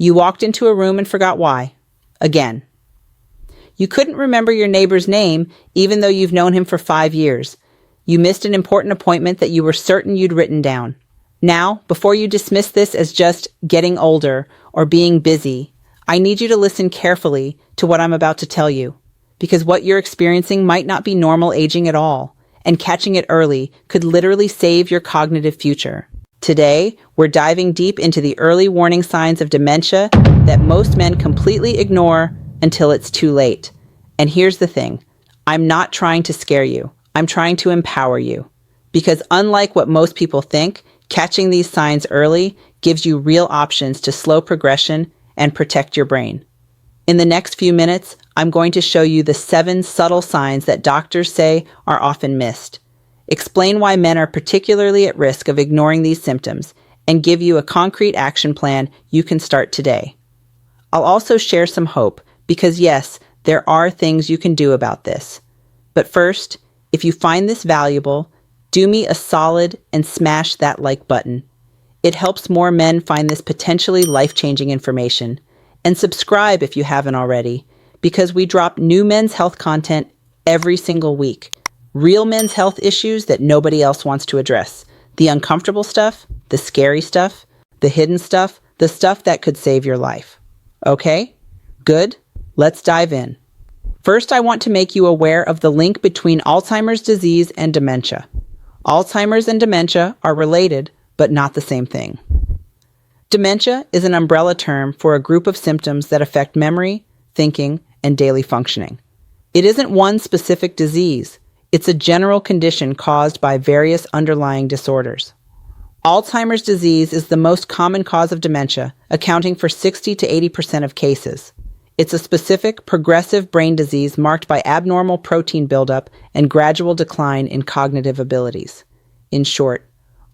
You walked into a room and forgot why. Again. You couldn't remember your neighbor's name even though you've known him for 5 years. You missed an important appointment that you were certain you'd written down. Now, before you dismiss this as just getting older or being busy, I need you to listen carefully to what I'm about to tell you, because what you're experiencing might not be normal aging at all, and catching it early could literally save your cognitive future. Today, we're diving deep into the early warning signs of dementia that most men completely ignore until it's too late. And here's the thing, I'm not trying to scare you. I'm trying to empower you. Because unlike what most people think, catching these signs early gives you real options to slow progression and protect your brain. In the next few minutes, I'm going to show you the 7 subtle signs that doctors say are often missed, explain why men are particularly at risk of ignoring these symptoms, and give you a concrete action plan you can start today. I'll also share some hope, because yes, there are things you can do about this. But first, if you find this valuable, do me a solid and smash that like button. It helps more men find this potentially life-changing information. And subscribe if you haven't already, because we drop new men's health content every single week. Real men's health issues that nobody else wants to address. The uncomfortable stuff, the scary stuff, the hidden stuff, the stuff that could save your life. Okay? Good? Let's dive in. First, I want to make you aware of the link between Alzheimer's disease and dementia. Alzheimer's and dementia are related, but not the same thing. Dementia is an umbrella term for a group of symptoms that affect memory, thinking, and daily functioning. It isn't one specific disease. It's a general condition caused by various underlying disorders. Alzheimer's disease is the most common cause of dementia, accounting for 60 to 80% of cases. It's a specific, progressive brain disease marked by abnormal protein buildup and gradual decline in cognitive abilities. In short,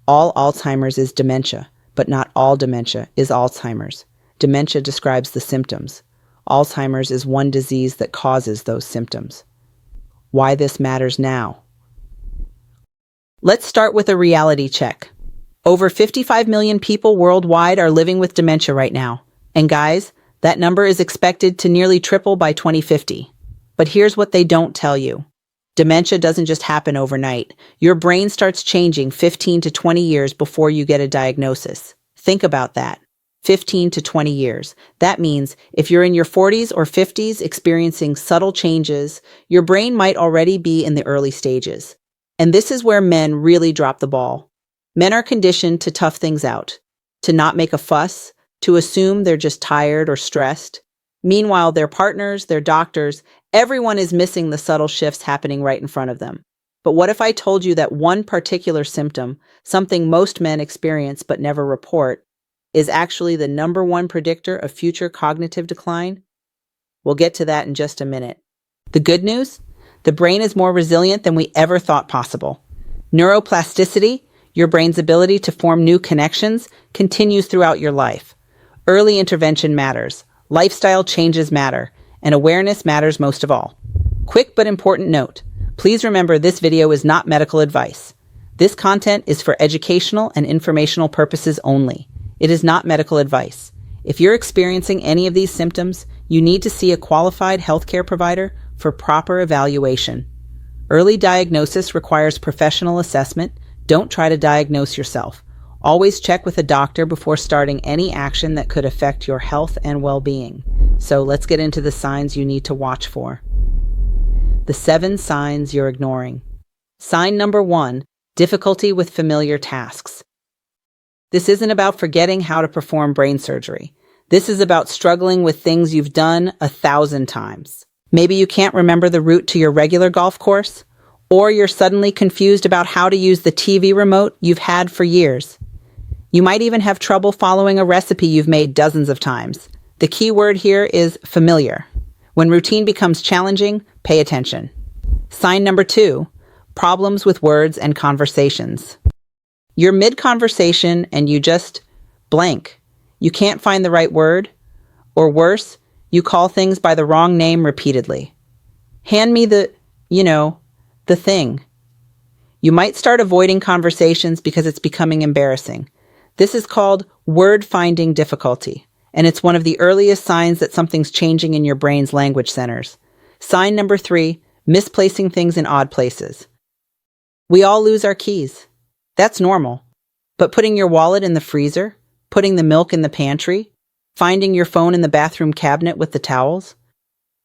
all Alzheimer's is dementia, but not all dementia is Alzheimer's. Dementia describes the symptoms. Alzheimer's is one disease that causes those symptoms. Why this matters now. Let's start with a reality check. Over 55 million people worldwide are living with dementia right now. And guys, that number is expected to nearly triple by 2050. But here's what they don't tell you. Dementia doesn't just happen overnight. Your brain starts changing 15 to 20 years before you get a diagnosis. Think about that. 15 to 20 years. That means if you're in your 40s or 50s experiencing subtle changes, your brain might already be in the early stages. And this is where men really drop the ball. Men are conditioned to tough things out, to not make a fuss, to assume they're just tired or stressed. Meanwhile, their partners, their doctors, everyone is missing the subtle shifts happening right in front of them. But what if I told you that one particular symptom, something most men experience but never report, is actually the #1 predictor of future cognitive decline? We'll get to that in just a minute. The good news? The brain is more resilient than we ever thought possible. Neuroplasticity, your brain's ability to form new connections, continues throughout your life. Early intervention matters. Lifestyle changes matter, and awareness matters most of all. Quick but important note, please remember this video is not medical advice. This content is for educational and informational purposes only. It is not medical advice. If you're experiencing any of these symptoms, you need to see a qualified healthcare provider for proper evaluation. Early diagnosis requires professional assessment. Don't try to diagnose yourself. Always check with a doctor before starting any action that could affect your health and well-being. So let's get into the signs you need to watch for. The 7 signs you're ignoring. Sign number 1, difficulty with familiar tasks. This isn't about forgetting how to perform brain surgery. This is about struggling with things you've done 1,000 times. Maybe you can't remember the route to your regular golf course, or you're suddenly confused about how to use the TV remote you've had for years. You might even have trouble following a recipe you've made dozens of times. The key word here is familiar. When routine becomes challenging, pay attention. Sign number 2, problems with words and conversations. You're mid-conversation and you just blank. You can't find the right word, or worse, you call things by the wrong name repeatedly. Hand me the thing. You might start avoiding conversations because it's becoming embarrassing. This is called word-finding difficulty, and it's one of the earliest signs that something's changing in your brain's language centers. Sign number 3, misplacing things in odd places. We all lose our keys. That's normal. But putting your wallet in the freezer, putting the milk in the pantry, finding your phone in the bathroom cabinet with the towels?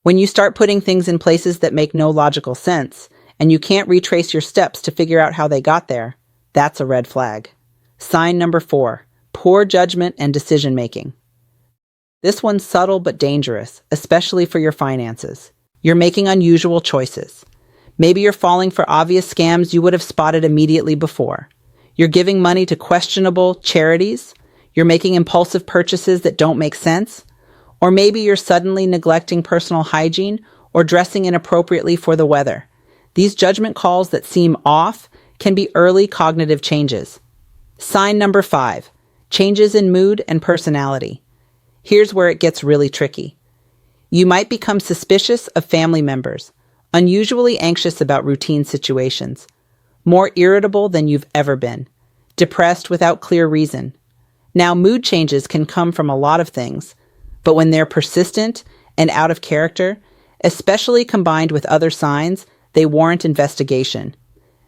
When you start putting things in places that make no logical sense, and you can't retrace your steps to figure out how they got there, that's a red flag. Sign number 4, poor judgment and decision making. This one's subtle but dangerous, especially for your finances. You're making unusual choices. Maybe you're falling for obvious scams you would have spotted immediately before. You're giving money to questionable charities. You're making impulsive purchases that don't make sense. Or maybe you're suddenly neglecting personal hygiene or dressing inappropriately for the weather. These judgment calls that seem off can be early cognitive changes. Sign number 5, changes in mood and personality. Here's where it gets really tricky. You might become suspicious of family members, unusually anxious about routine situations, more irritable than you've ever been, depressed without clear reason. Now, mood changes can come from a lot of things, but when they're persistent and out of character, especially combined with other signs, they warrant investigation.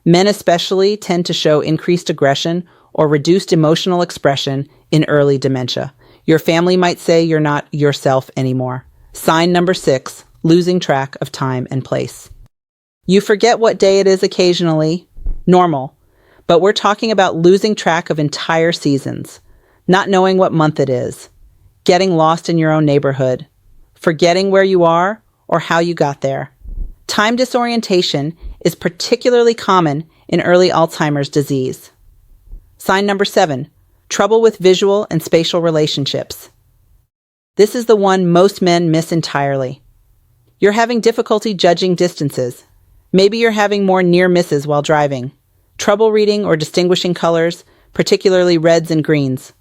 Men especially tend to show increased aggression or reduced emotional expression in early dementia. Your family might say you're not yourself anymore. Sign number 6, losing track of time and place. You forget what day it is occasionally, normal, but we're talking about losing track of entire seasons, not knowing what month it is, getting lost in your own neighborhood, forgetting where you are or how you got there. Time disorientation is particularly common in early Alzheimer's disease. Sign number 7, trouble with visual and spatial relationships. This is the one most men miss entirely. You're having difficulty judging distances. Maybe you're having more near misses while driving. Trouble reading or distinguishing colors, particularly reds and greens.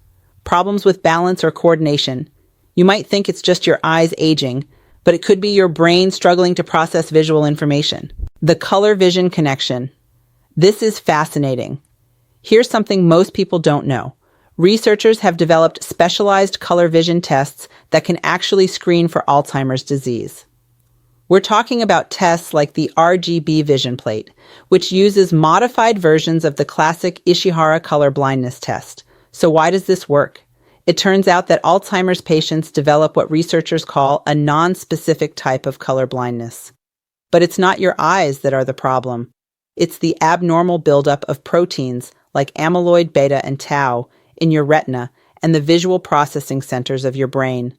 Problems with balance or coordination. You might think it's just your eyes aging, but it could be your brain struggling to process visual information. The color-vision connection. This is fascinating. Here's something most people don't know. Researchers have developed specialized color vision tests that can actually screen for Alzheimer's disease. We're talking about tests like the RGB vision plate, which uses modified versions of the classic Ishihara color blindness test. So why does this work? It turns out that Alzheimer's patients develop what researchers call a non-specific type of color blindness. But it's not your eyes that are the problem. It's the abnormal buildup of proteins like amyloid beta and tau in your retina and the visual processing centers of your brain.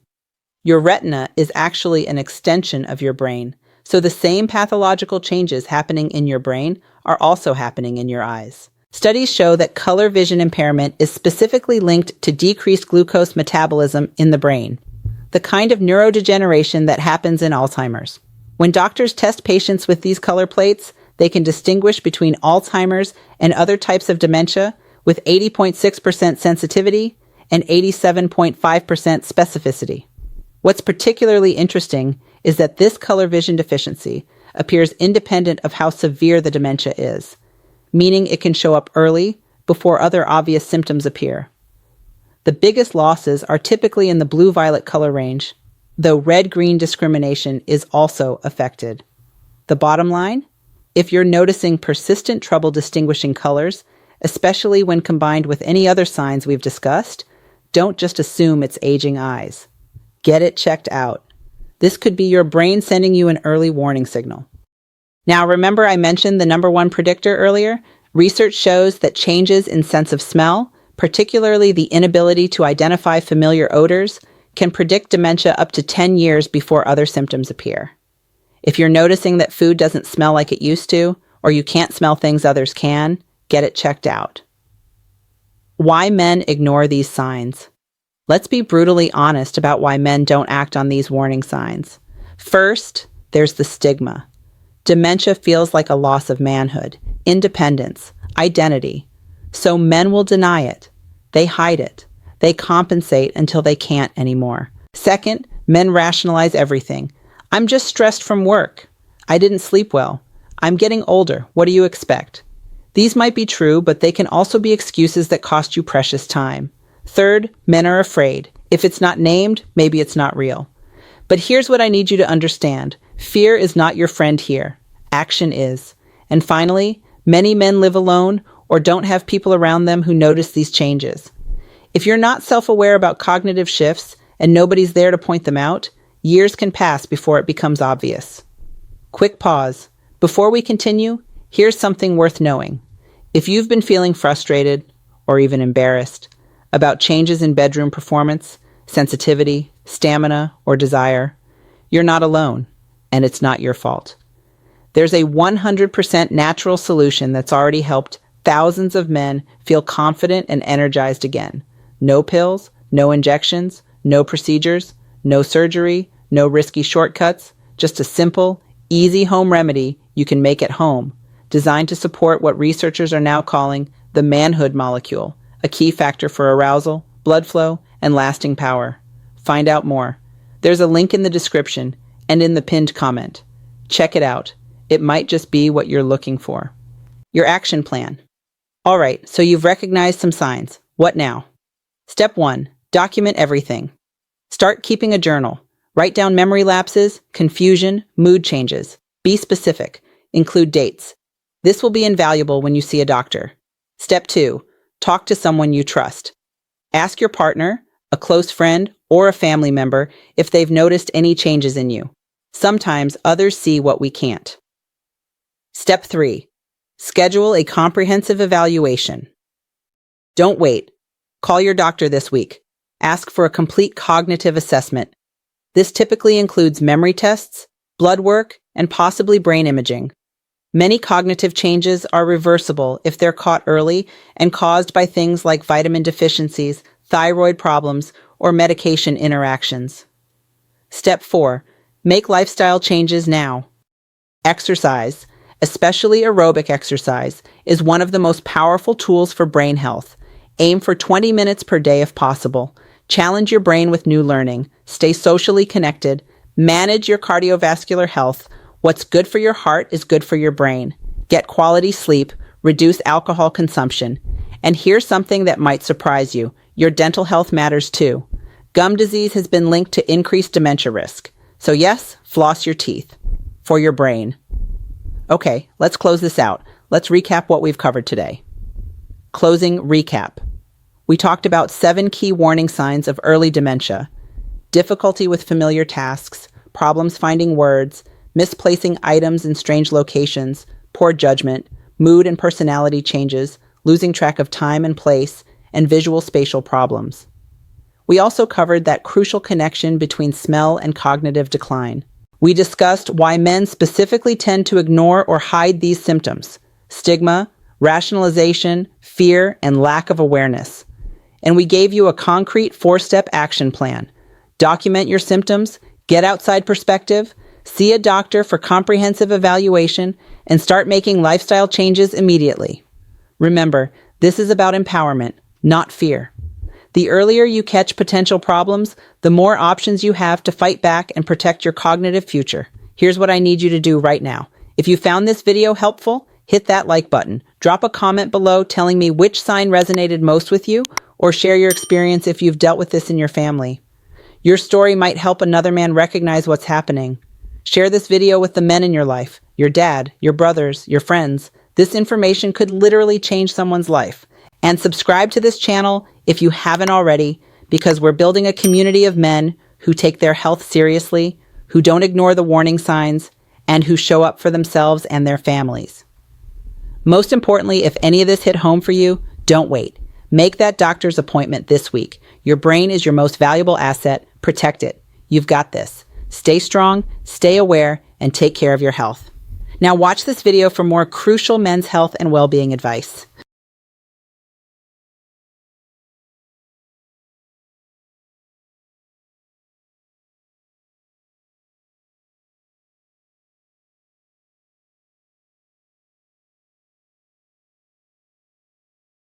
Your retina is actually an extension of your brain, so the same pathological changes happening in your brain are also happening in your eyes. Studies show that color vision impairment is specifically linked to decreased glucose metabolism in the brain, the kind of neurodegeneration that happens in Alzheimer's. When doctors test patients with these color plates, they can distinguish between Alzheimer's and other types of dementia with 80.6% sensitivity and 87.5% specificity. What's particularly interesting is that this color vision deficiency appears independent of how severe the dementia is, meaning it can show up early before other obvious symptoms appear. The biggest losses are typically in the blue-violet color range, though red-green discrimination is also affected. The bottom line? If you're noticing persistent trouble distinguishing colors, especially when combined with any other signs we've discussed, don't just assume it's aging eyes. Get it checked out. This could be your brain sending you an early warning signal. Now, remember I mentioned the number 1 predictor earlier? Research shows that changes in sense of smell, particularly the inability to identify familiar odors, can predict dementia up to 10 years before other symptoms appear. If you're noticing that food doesn't smell like it used to, or you can't smell things others can, get it checked out. Why men ignore these signs? Let's be brutally honest about why men don't act on these warning signs. First, there's the stigma. Dementia feels like a loss of manhood, independence, identity. So men will deny it. They hide it. They compensate until they can't anymore. Second, men rationalize everything. I'm just stressed from work. I didn't sleep well. I'm getting older. What do you expect? These might be true, but they can also be excuses that cost you precious time. Third, men are afraid. If it's not named, maybe it's not real. But here's what I need you to understand. Fear is not your friend here. Action is. And finally, many men live alone or don't have people around them who notice these changes. If you're not self-aware about cognitive shifts and nobody's there to point them out, years can pass before it becomes obvious. Quick pause. Before we continue, here's something worth knowing. If you've been feeling frustrated or even embarrassed about changes in bedroom performance, sensitivity, stamina, or desire, you're not alone, and it's not your fault. There's a 100% natural solution that's already helped thousands of men feel confident and energized again. No pills, no injections, no procedures, no surgery, no risky shortcuts, just a simple, easy home remedy you can make at home, designed to support what researchers are now calling the manhood molecule, a key factor for arousal, blood flow, and lasting power. Find out more. There's a link in the description and in the pinned comment. Check it out. It might just be what you're looking for. Your action plan. All right, so you've recognized some signs. What now? Step 1. Document everything. Start keeping a journal. Write down memory lapses, confusion, mood changes. Be specific. Include dates. This will be invaluable when you see a doctor. Step 2. Talk to someone you trust. Ask your partner, a close friend, or a family member if they've noticed any changes in you. Sometimes others see what we can't. Step 3. Schedule a comprehensive evaluation. Don't wait. Call your doctor this week. Ask for a complete cognitive assessment. This typically includes memory tests, blood work, and possibly brain imaging. Many cognitive changes are reversible if they're caught early and caused by things like vitamin deficiencies, thyroid problems, or medication interactions. Step 4. Make lifestyle changes now. Exercise, especially aerobic exercise, is one of the most powerful tools for brain health. Aim for 20 minutes per day if possible. Challenge your brain with new learning. Stay socially connected. Manage your cardiovascular health. What's good for your heart is good for your brain. Get quality sleep. Reduce alcohol consumption. And here's something that might surprise you. Your dental health matters too. Gum disease has been linked to increased dementia risk. So yes, floss your teeth. For your brain. Okay, let's close this out. Let's recap what we've covered today. Closing recap. We talked about 7 key warning signs of early dementia: difficulty with familiar tasks, problems finding words, misplacing items in strange locations, poor judgment, mood and personality changes, losing track of time and place, and visual spatial problems. We also covered that crucial connection between smell and cognitive decline. We discussed why men specifically tend to ignore or hide these symptoms: stigma, rationalization, fear, and lack of awareness. And we gave you a concrete 4-step action plan. Document your symptoms, get outside perspective, see a doctor for comprehensive evaluation, and start making lifestyle changes immediately. Remember, this is about empowerment, not fear. The earlier you catch potential problems, the more options you have to fight back and protect your cognitive future. Here's what I need you to do right now. If you found this video helpful, hit that like button. Drop a comment below telling me which sign resonated most with you, or share your experience if you've dealt with this in your family. Your story might help another man recognize what's happening. Share this video with the men in your life, your dad, your brothers, your friends. This information could literally change someone's life. And subscribe to this channel if you haven't already, because we're building a community of men who take their health seriously, who don't ignore the warning signs, and who show up for themselves and their families. Most importantly, if any of this hit home for you, don't wait. Make that doctor's appointment this week. Your brain is your most valuable asset. Protect it. You've got this. Stay strong, stay aware, and take care of your health. Now watch this video for more crucial men's health and well-being advice.